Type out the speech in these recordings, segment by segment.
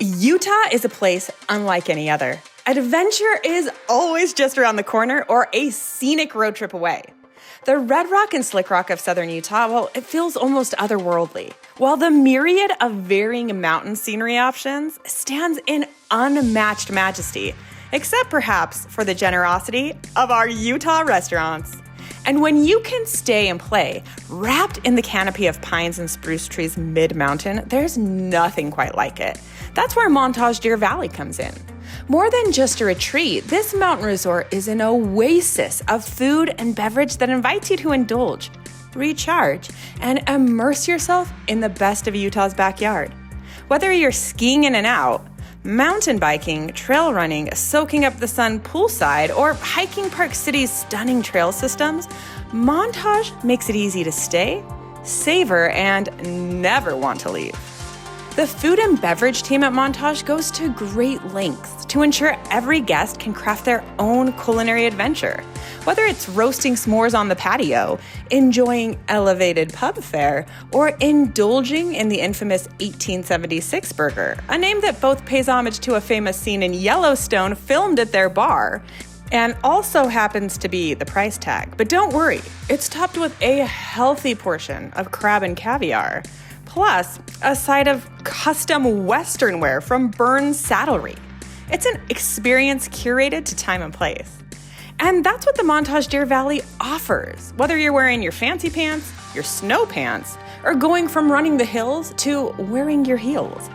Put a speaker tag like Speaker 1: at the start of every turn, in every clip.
Speaker 1: Utah is a place unlike any other. Adventure is always just around the corner or a scenic road trip away. The red rock and slick rock of southern Utah, well, it feels almost otherworldly, while the myriad of varying mountain scenery options stands in unmatched majesty, except perhaps for the generosity of our Utah restaurants. And when you can stay and play, wrapped in the canopy of pines and spruce trees mid-mountain, there's nothing quite like it. That's where Montage Deer Valley comes in. More than just a retreat, this mountain resort is an oasis of food and beverage that invites you to indulge, recharge, and immerse yourself in the best of Utah's backyard. Whether you're skiing in and out, mountain biking, trail running, soaking up the sun poolside, or hiking Park City's stunning trail systems, Montage makes it easy to stay, savor, and never want to leave. The food and beverage team at Montage goes to great lengths to ensure every guest can craft their own culinary adventure. Whether it's roasting s'mores on the patio, enjoying elevated pub fare, or indulging in the infamous 1876 burger, a name that both pays homage to a famous scene in Yellowstone filmed at their bar, and also happens to be the price tag. But don't worry, it's topped with a healthy portion of crab and caviar, plus a side of custom Western wear from Burns Saddlery. It's an experience curated to time and place. And that's what the Montage Deer Valley offers, whether you're wearing your fancy pants, your snow pants, or going from running the hills to wearing your heels.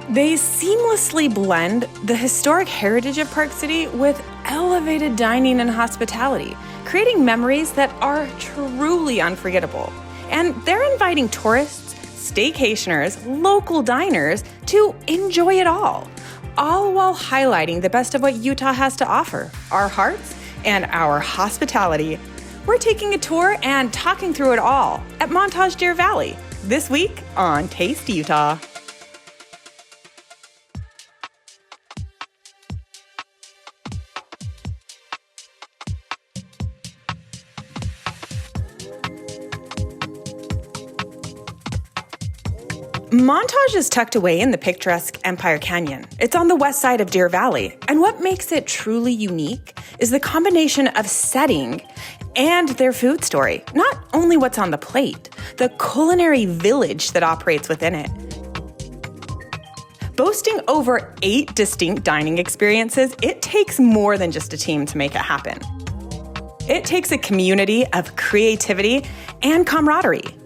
Speaker 1: They seamlessly blend the historic heritage of Park City with elevated dining and hospitality, creating memories that are truly unforgettable. And they're inviting tourists, staycationers, local diners to enjoy it all while highlighting the best of what Utah has to offer, our hearts and our hospitality. We're taking a tour and talking through it all at Montage Deer Valley this week on Taste Utah. Montage is tucked away in the picturesque Empire Canyon. It's on the west side of Deer Valley, and what makes it truly unique is the combination of setting and their food story. Not only what's on the plate, the culinary village that operates within it. Boasting over 8 distinct dining experiences, it takes more than just a team to make it happen. It takes a community of creativity and camaraderie.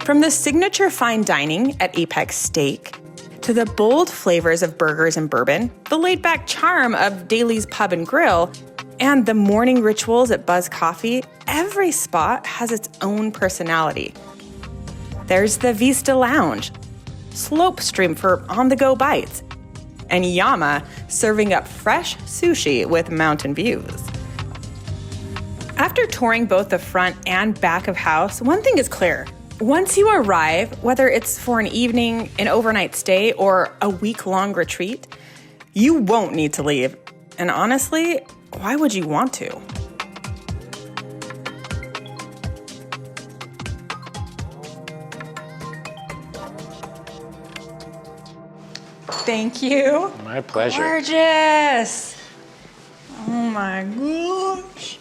Speaker 1: From the signature fine dining at Apex Steak, to the bold flavors of burgers and bourbon, the laid-back charm of Daly's Pub and Grill, and the morning rituals at Buzz Coffee, every spot has its own personality. There's the Vista Lounge, Slopestream for on-the-go bites, and Yama serving up fresh sushi with mountain views. After touring both the front and back of house, one thing is clear. Once you arrive, whether it's for an evening, an overnight stay, or a week-long retreat, you won't need to leave. And honestly, why would you want to? Thank you.
Speaker 2: My pleasure.
Speaker 1: Gorgeous. Oh my gosh.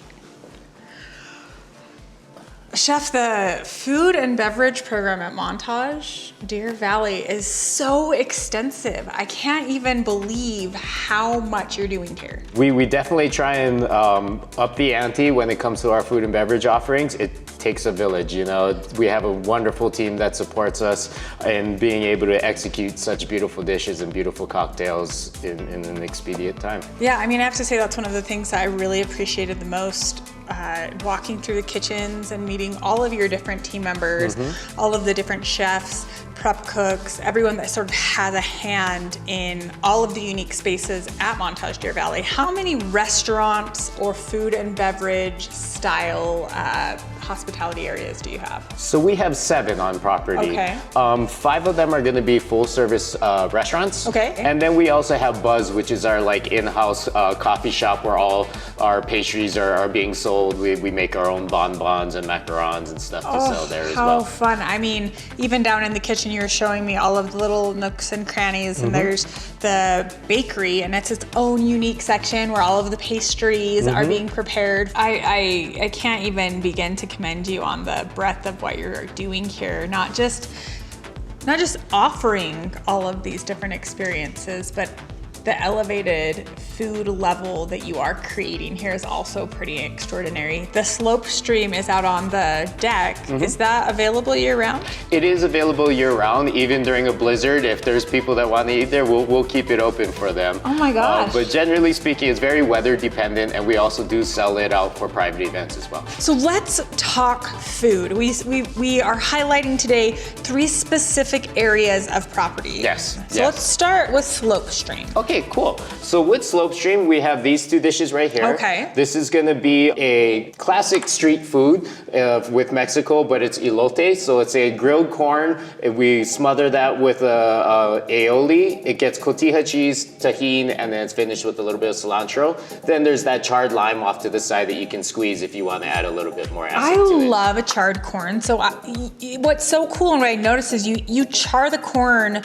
Speaker 1: Chef, the food and beverage program at Montage Deer Valley is so extensive. I can't even believe how much you're doing here.
Speaker 2: We definitely try and up the ante when it comes to our food and beverage offerings. It takes a village, you know. We have a wonderful team that supports us in being able to execute such beautiful dishes and beautiful cocktails in an expedient time.
Speaker 1: Yeah, I mean, I have to say that's one of the things that I really appreciated the most. Walking through the kitchens and meeting all of your different team members, all of the different chefs, prep cooks, everyone that sort of has a hand in all of the unique spaces at Montage Deer Valley. How many restaurants or food and beverage style hospitality areas do you have?
Speaker 2: So we have 7 on property.
Speaker 1: Okay.
Speaker 2: 5 of them are going to be full service restaurants.
Speaker 1: Okay.
Speaker 2: And then we also have Buzz, which is our like in-house coffee shop where all our pastries are being sold. We make our own bonbons and macarons and stuff to sell there as well.
Speaker 1: How fun. I mean, even down in the kitchen, kitchen, you were showing me all of the little nooks and crannies, and there's the bakery, and it's its own unique section where all of the pastries are being prepared. I can't even begin to commend you on the breadth of what you're doing here. Not just offering all of these different experiences, but the elevated food level that you are creating here is also pretty extraordinary. The Slopestream is out on the deck. Is that available year-round?
Speaker 2: It is available year-round, even during a blizzard. If there's people that want to eat there, we'll keep it open for them.
Speaker 1: Oh my gosh.
Speaker 2: But generally speaking, it's very weather dependent, and we also do sell it out for private events as well.
Speaker 1: So let's talk food. We are highlighting today 3 specific areas of property.
Speaker 2: Yes.
Speaker 1: So let's start with Slopestream.
Speaker 2: Okay, cool. So with Slopestream, we have these 2 dishes right here.
Speaker 1: Okay.
Speaker 2: This is gonna be a classic street food with Mexico, but it's elote. So it's a grilled corn. We smother that with aioli. It gets cotija cheese, tahini, and then it's finished with a little bit of cilantro. Then there's that charred lime off to the side that you can squeeze if you want to add a little bit more acid to it.
Speaker 1: I love a charred corn. So what's so cool and what I noticed is you char the corn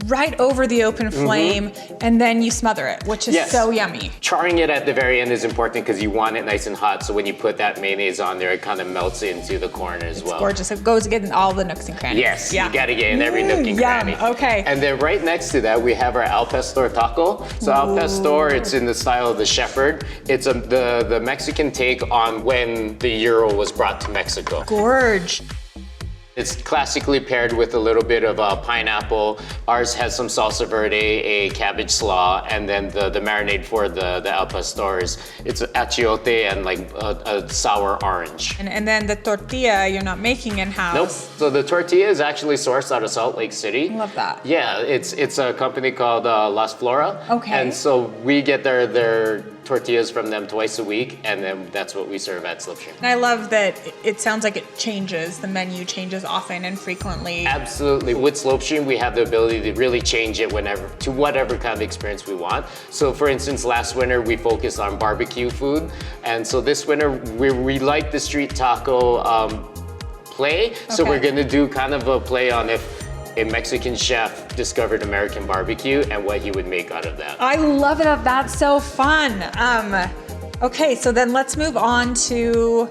Speaker 1: right over the open flame, and then you smother it, which is so yummy.
Speaker 2: Charring it at the very end is important because you want it nice and hot, so when you put that mayonnaise on there, it kind of melts into the corn as well.
Speaker 1: It's gorgeous. It goes in all the nooks and crannies.
Speaker 2: Yes, you gotta get in every nook and cranny.
Speaker 1: Okay.
Speaker 2: And then right next to that, we have our al pastor taco. So al pastor, it's in the style of the shepherd. It's the Mexican take on when the gyro was brought to Mexico.
Speaker 1: Gorge.
Speaker 2: It's classically paired with a little bit of pineapple. Ours has some salsa verde, a cabbage slaw, and then the marinade for the al pastor it's achiote and like a sour orange.
Speaker 1: And then the tortilla you're not making in-house.
Speaker 2: Nope. So the tortilla is actually sourced out of Salt Lake City.
Speaker 1: Love that.
Speaker 2: Yeah, it's a company called Las Flora.
Speaker 1: Okay.
Speaker 2: And so we get their tortillas from them twice a week, and then that's what we serve at Slopestream.
Speaker 1: And I love that it sounds like it changes. The menu changes often and frequently.
Speaker 2: Absolutely. With Slopestream, we have the ability to really change it to whatever kind of experience we want. So for instance, last winter, we focused on barbecue food. And so this winter, we like the street taco play. So we're gonna do kind of a play on if a Mexican chef discovered American barbecue and what he would make out of that.
Speaker 1: I love it. That's so fun. Okay, so then let's move on to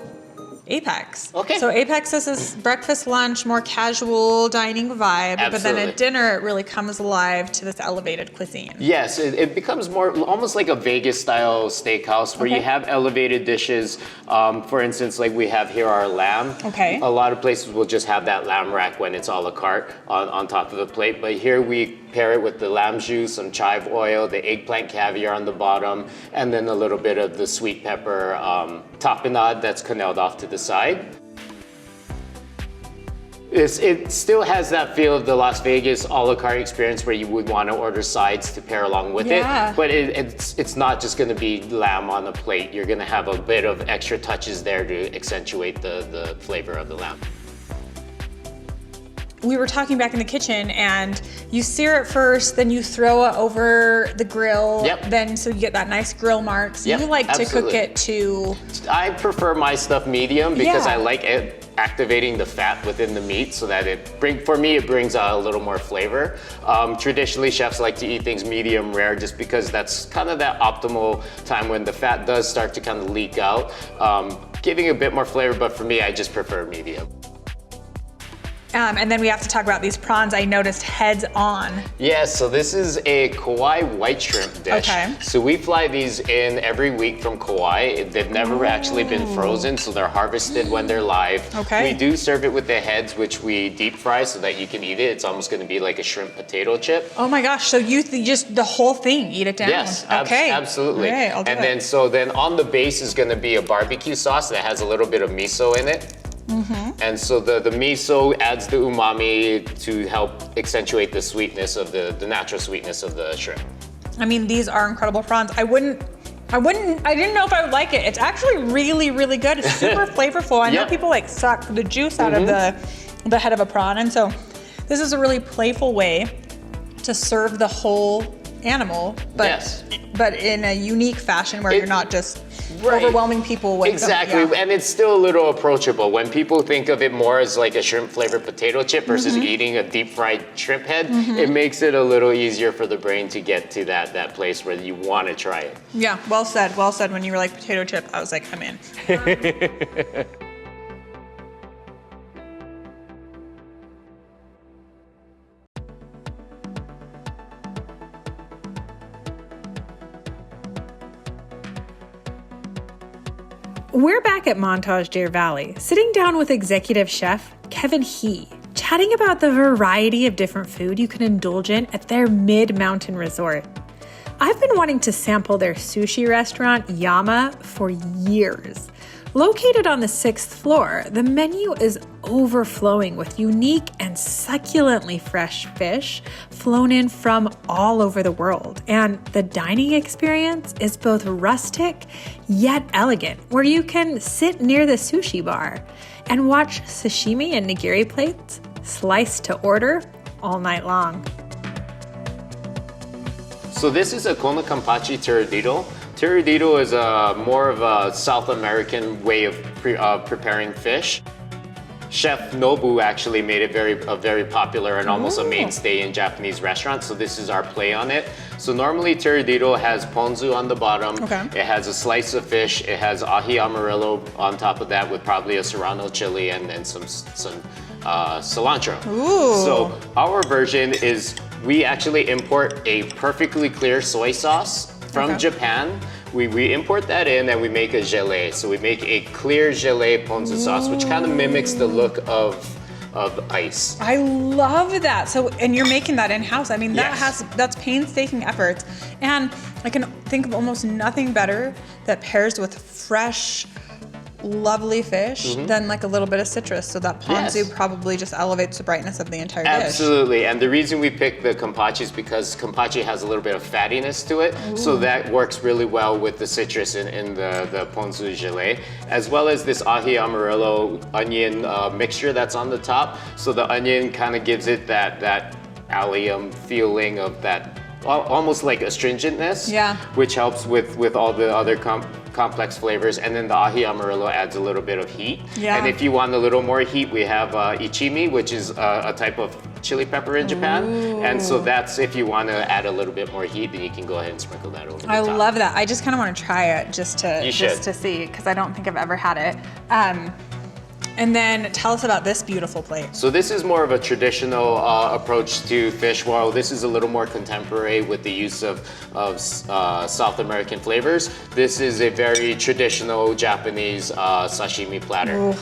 Speaker 1: Apex.
Speaker 2: Okay.
Speaker 1: So Apex is this breakfast, lunch, more casual dining vibe, but then at dinner it really comes alive to this elevated cuisine.
Speaker 2: Yes, it becomes more almost like a Vegas style steakhouse where you have elevated dishes. For instance, like we have here our lamb.
Speaker 1: Okay.
Speaker 2: A lot of places will just have that lamb rack when it's a la carte on top of the plate, but here we pair it with the lamb juice, some chive oil, the eggplant caviar on the bottom, and then a little bit of the sweet pepper tapenade that's cannelled off to the side. It still has that feel of the Las Vegas a la carte experience where you would want to order sides to pair along with it, but it's not just going to be lamb on the plate. You're going to have a bit of extra touches there to accentuate the flavor of the lamb.
Speaker 1: We were talking back in the kitchen, and you sear it first, then you throw it over the grill, then so you get that nice grill marks. You like to cook it to...
Speaker 2: I prefer my stuff medium because I like it activating the fat within the meat so that for me it brings out a little more flavor. Traditionally, chefs like to eat things medium rare just because that's kind of that optimal time when the fat does start to kind of leak out, giving a bit more flavor, but for me, I just prefer medium.
Speaker 1: And then we have to talk about these prawns. I noticed heads on.
Speaker 2: Yes, so this is a Kauai white shrimp dish.
Speaker 1: Okay.
Speaker 2: So we fly these in every week from Kauai. They've never actually been frozen, so they're harvested when they're live.
Speaker 1: Okay.
Speaker 2: We do serve it with the heads, which we deep fry so that you can eat it. It's almost gonna be like a shrimp potato chip.
Speaker 1: Oh my gosh, so you just the whole thing, eat it down?
Speaker 2: Yes, absolutely.
Speaker 1: Okay, I'll do it.
Speaker 2: Then on the base is gonna be a barbecue sauce that has a little bit of miso in it. And so the miso adds the umami to help accentuate the sweetness of the natural sweetness of the shrimp.
Speaker 1: I mean, these are incredible prawns. I didn't know if I would like it. It's actually really, really good. It's super flavorful. I know people like suck the juice out of the head of a prawn. And so this is a really playful way to serve the whole animal, but in a unique fashion where you're not just
Speaker 3: overwhelming people with
Speaker 2: exactly, and it's still a little approachable. When people think of it more as like a shrimp flavored potato chip versus eating a deep fried shrimp head, it makes it a little easier for the brain to get to that place where you want to try it.
Speaker 3: Yeah, well said, well said. When you were like potato chip, I was like, I'm in.
Speaker 1: We're back at Montage Deer Valley, sitting down with executive chef Kevin He, chatting about the variety of different food you can indulge in at their mid-mountain resort. I've been wanting to sample their sushi restaurant, Yama, for years. Located on the 6th floor, the menu is overflowing with unique and succulently fresh fish flown in from all over the world. And the dining experience is both rustic yet elegant, where you can sit near the sushi bar and watch sashimi and nigiri plates sliced to order all night long.
Speaker 2: So this is a Kona Kampachi Tiradito. Tiradito is more of a South American way of preparing fish. Chef Nobu actually made it very popular and almost a mainstay in Japanese restaurants, so this is our play on it. So normally Tiradito has ponzu on the bottom, it has a slice of fish, it has ahi amarillo on top of that with probably a serrano chili and then some cilantro. So our version is we actually import a perfectly clear soy sauce from Japan. We import that in and we make a gelée. So we make a clear gelée ponzu sauce, which kind of mimics the look of ice.
Speaker 3: I love that. So, and you're making that in-house. I mean, that's painstaking efforts. And I can think of almost nothing better that pairs with fresh, lovely fish than like a little bit of citrus. So that ponzu probably just elevates the brightness of the entire dish.
Speaker 2: Absolutely, and the reason we picked the kampachi is because kampachi has a little bit of fattiness to it, so that works really well with the citrus in the ponzu gelée, as well as this ahi amarillo onion mixture that's on the top. So the onion kind of gives it that allium feeling of that almost like astringentness, which helps with all the other complex flavors, and then the ahi amarillo adds a little bit of heat. And if you want a little more heat, we have ichimi, which is a type of chili pepper in Japan. And so that's, if you want to add a little bit more heat, then you can go ahead and sprinkle that over the top.
Speaker 3: I love that. I just kind of want to try it just to see, because I don't think I've ever had it. And then tell us about this beautiful plate.
Speaker 2: So this is more of a traditional approach to fish, while this is a little more contemporary with the use of South American flavors. This is a very traditional Japanese sashimi platter.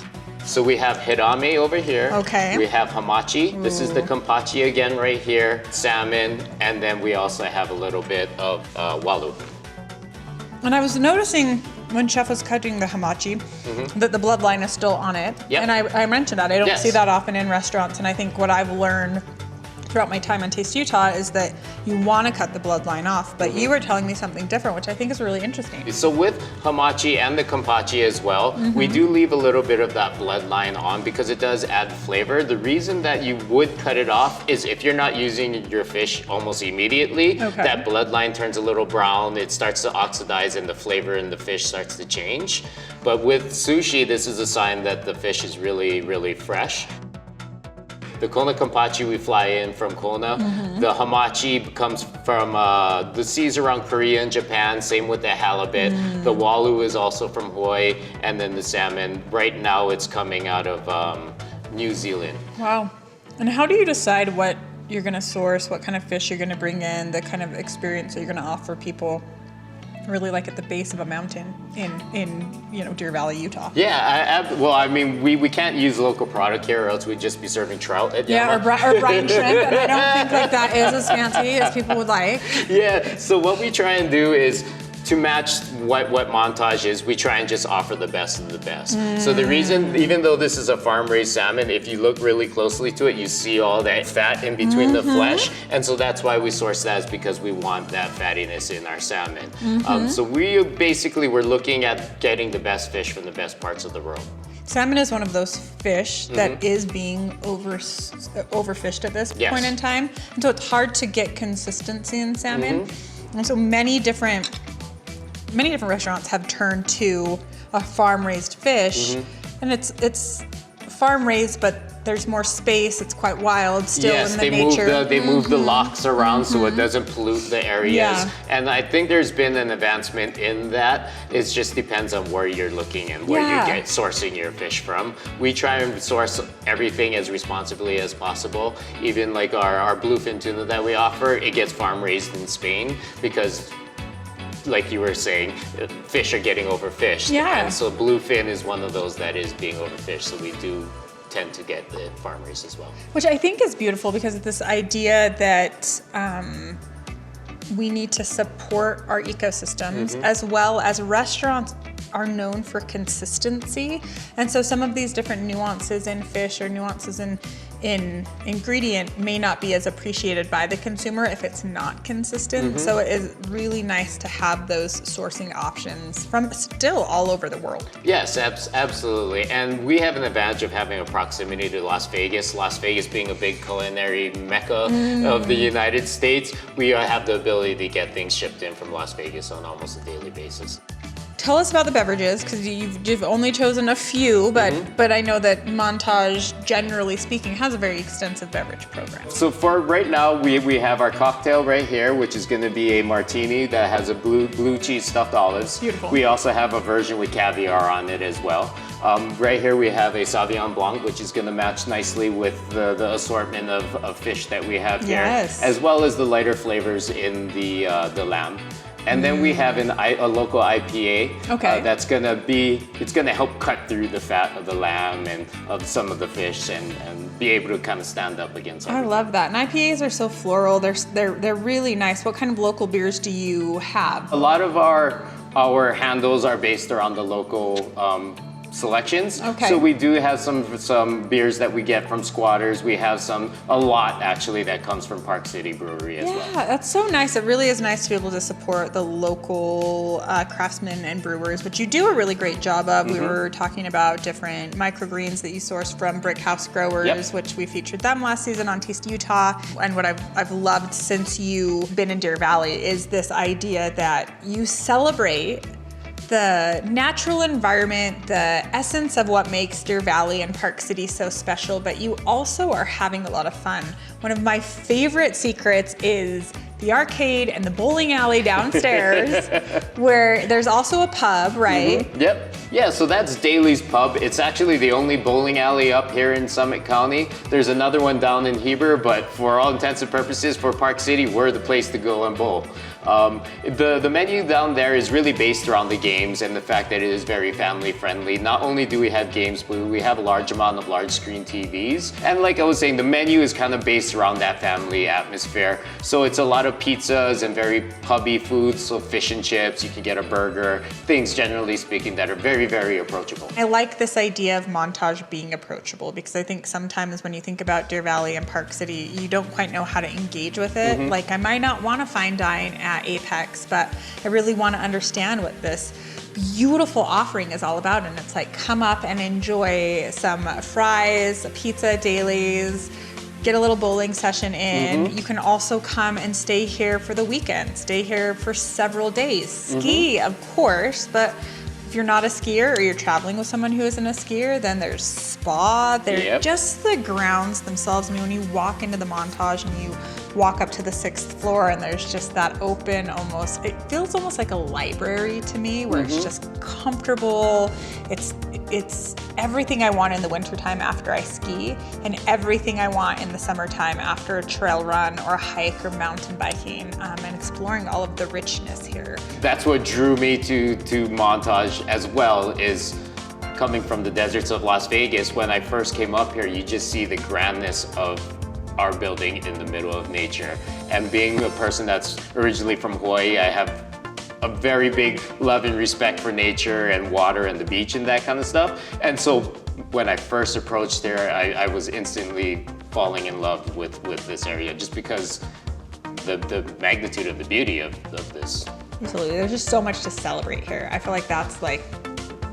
Speaker 2: So we have hirame over here. We have hamachi. This is the kampachi again right here. Salmon, and then we also have a little bit of walu.
Speaker 3: And I was noticing when Chef was cutting the hamachi that the bloodline is still on it. And I mentioned that. I don't see that often in restaurants. And I think what I've learned throughout my time on Taste Utah is that you want to cut the bloodline off, but you were telling me something different, which I think is really interesting.
Speaker 2: So with hamachi and the kampachi as well, we do leave a little bit of that bloodline on because it does add flavor. The reason that you would cut it off is if you're not using your fish almost immediately, that bloodline turns a little brown, it starts to oxidize and the flavor in the fish starts to change. But with sushi, this is a sign that the fish is really, really fresh. The Kona Kampachi we fly in from Kona. The hamachi comes from the seas around Korea and Japan, same with the halibut. The walu is also from Hawaii, and then the salmon, right now it's coming out of New Zealand.
Speaker 3: Wow. And how do you decide what you're gonna source, what kind of fish you're gonna bring in, the kind of experience that you're gonna offer people really like at the base of a mountain in Deer Valley, Utah?
Speaker 2: Well, I mean, we can't use local product here or else we'd just be serving trout at Yama.
Speaker 3: Or brine shrimp, and I don't think like that is as fancy as people would like.
Speaker 2: So what we try and do is to match what Montage is, we try and just offer the best of the best. So the reason, even though this is a farm-raised salmon, if you look really closely to it, you see all that fat in between the flesh. And so that's why we source that, is because we want that fattiness in our salmon. So we're looking at getting the best fish from the best parts of the world.
Speaker 3: Salmon is one of those fish that is being overfished at this point in time. And so it's hard to get consistency in salmon. And so many different many different restaurants have turned to a farm-raised fish, and it's farm-raised, but there's more space. It's quite wild still in the nature.
Speaker 2: They move the locks around so it doesn't pollute the areas.
Speaker 3: Yeah.
Speaker 2: And I think there's been an advancement in that. It just depends on where you're looking and where you're sourcing your fish from. We try and source everything as responsibly as possible. Even like our bluefin tuna that we offer, it gets farm raised in Spain because, like you were saying, fish are getting overfished.
Speaker 3: Yeah.
Speaker 2: And so bluefin is one of those that is being overfished. So we do tend to get the farm raised as well.
Speaker 3: Which I think is beautiful because of this idea that we need to support our ecosystems as well as restaurants are known for consistency. And so some of these different nuances in fish or nuances in ingredient may not be as appreciated by the consumer if it's not consistent. So it is really nice to have those sourcing options from still all over the world.
Speaker 2: Yes, absolutely. And we have an advantage of having a proximity to Las Vegas. Las Vegas being a big culinary mecca of the United States, we have the ability to get things shipped in from Las Vegas on almost a daily basis.
Speaker 3: Tell us about the beverages, because you've only chosen a few, but I know that Montage, generally speaking, has a very extensive beverage program.
Speaker 2: So for right now, we have our cocktail right here, which is going to be a martini that has a blue cheese stuffed olives.
Speaker 3: Beautiful.
Speaker 2: We also have a version with caviar on it as well. Right here we have a Sauvignon Blanc, which is going to match nicely with the assortment of fish that we have here, as well as the lighter flavors in the lamb. And then we have a local IPA that's it's gonna help cut through the fat of the lamb and of some of the fish and be able to kind of stand up against everything.
Speaker 3: I love that. And IPAs are so floral. They're really nice. What kind of local beers do you have?
Speaker 2: A lot of our handles are based around the local selections.
Speaker 3: Okay.
Speaker 2: So we do have some beers that we get from squatters. We have a lot actually that comes from Park City Brewery as well.
Speaker 3: Yeah, that's so nice. It really is nice to be able to support the local craftsmen and brewers, which you do a really great job of. We were talking about different microgreens that you source from Brick House Growers, which we featured them last season on Taste Utah. And what I've loved since you've been in Deer Valley is this idea that you celebrate the natural environment, the essence of what makes Deer Valley and Park City so special, but you also are having a lot of fun. One of my favorite secrets is the arcade and the bowling alley downstairs, where there's also a pub, right?
Speaker 2: Yep. Yeah, so that's Daly's Pub. It's actually the only bowling alley up here in Summit County. There's another one down in Heber, but for all intents and purposes, for Park City, we're the place to go and bowl. The menu down there is really based around the games and the fact that it is very family friendly. Not only do we have games, but we have a large amount of large screen TVs. And like I was saying, the menu is kind of based around that family atmosphere. So it's a lot of pizzas and very pubby foods, so fish and chips, you can get a burger, things generally speaking that are very, very approachable.
Speaker 3: I like this idea of Montage being approachable because I think sometimes when you think about Deer Valley and Park City, you don't quite know how to engage with it. Like I might not want to fine dine at Apex, but I really want to understand what this beautiful offering is all about. And it's like, come up and enjoy some fries, a pizza, Dailies, get a little bowling session in. You can also come and stay here for the weekend, stay here for several days. Ski, of course, but if you're not a skier or you're traveling with someone who isn't a skier, then there's spa. There's just the grounds themselves. I mean, when you walk into the Montage and you walk up to the 6th floor and there's just that open, it feels almost like a library to me, where it's just comfortable. It's everything I want in the wintertime after I ski and everything I want in the summertime after a trail run or a hike or mountain biking, and exploring all of the richness here.
Speaker 2: That's what drew me to Montage as well, is coming from the deserts of Las Vegas. When I first came up here, you just see the grandness of our building in the middle of nature. And being a person that's originally from Hawaii, I have a very big love and respect for nature and water and the beach and that kind of stuff. And so when I first approached there, I was instantly falling in love with this area, just because the magnitude of the beauty of this.
Speaker 3: Absolutely, there's just so much to celebrate here. I feel like that's like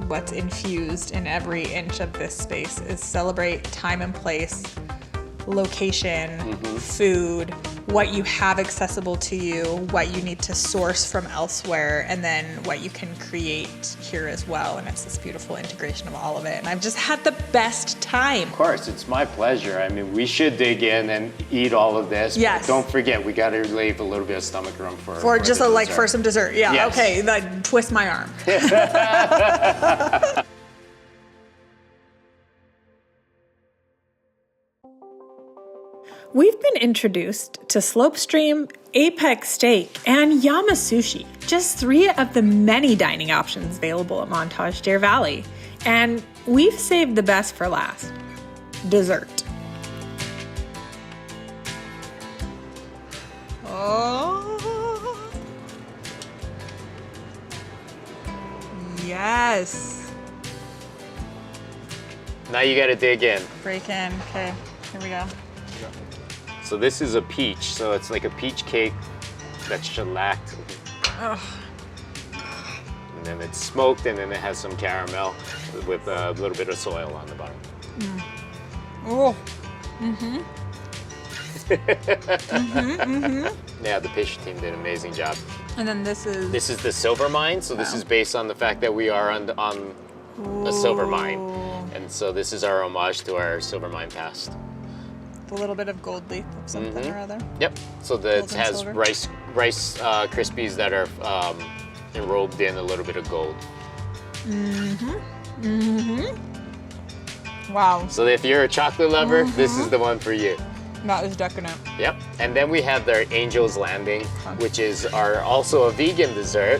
Speaker 3: what's infused in every inch of this space, is celebrate time and place, location, food, what you have accessible to you, what you need to source from elsewhere, and then what you can create here as well. And it's this beautiful integration of all of it. And I've just had the best time.
Speaker 2: Of course, it's my pleasure. I mean, we should dig in and eat all of this.
Speaker 3: Yes.
Speaker 2: But don't forget, we got to leave a little bit of stomach room for
Speaker 3: just for some dessert. Yeah.
Speaker 2: Yes.
Speaker 3: Okay. Like twist my arm.
Speaker 1: We've been introduced to Slopestream, Apex Steak, and Yama Sushi, just 3 of the many dining options available at Montage Deer Valley. And we've saved the best for last, dessert.
Speaker 3: Oh. Yes.
Speaker 2: Now you got to dig in.
Speaker 3: Break in. Okay. Here we go.
Speaker 2: So this is a peach. So it's like a peach cake that's shellacked.
Speaker 3: Oh.
Speaker 2: And then it's smoked, and then it has some caramel with a little bit of soil on the bottom.
Speaker 3: Oh. Mm-hmm.
Speaker 2: Yeah, the pastry team did an amazing job.
Speaker 3: And then this is...
Speaker 2: This is the silver mine. So this is based on the fact that we are on a silver mine. And so this is our homage to our silver mine past.
Speaker 3: A little bit of gold leaf of something or other.
Speaker 2: Yep. So that
Speaker 3: Gold and
Speaker 2: has
Speaker 3: silver.
Speaker 2: rice Krispies that are enrobed in a little bit of gold.
Speaker 3: Wow.
Speaker 2: So if you're a chocolate lover, this is the one for you.
Speaker 3: That is decadent.
Speaker 2: Yep. And then we have their Angel's Landing, which is also a vegan dessert.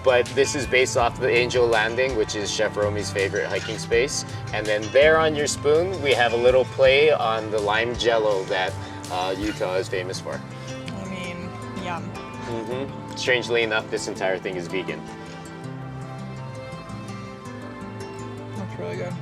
Speaker 2: But this is based off the Angel Landing, which is Chef Romy's favorite hiking space. And then there on your spoon, we have a little play on the lime jello that Utah is famous for.
Speaker 3: I mean, yum.
Speaker 2: Strangely enough, this entire thing is vegan.
Speaker 3: That's really good.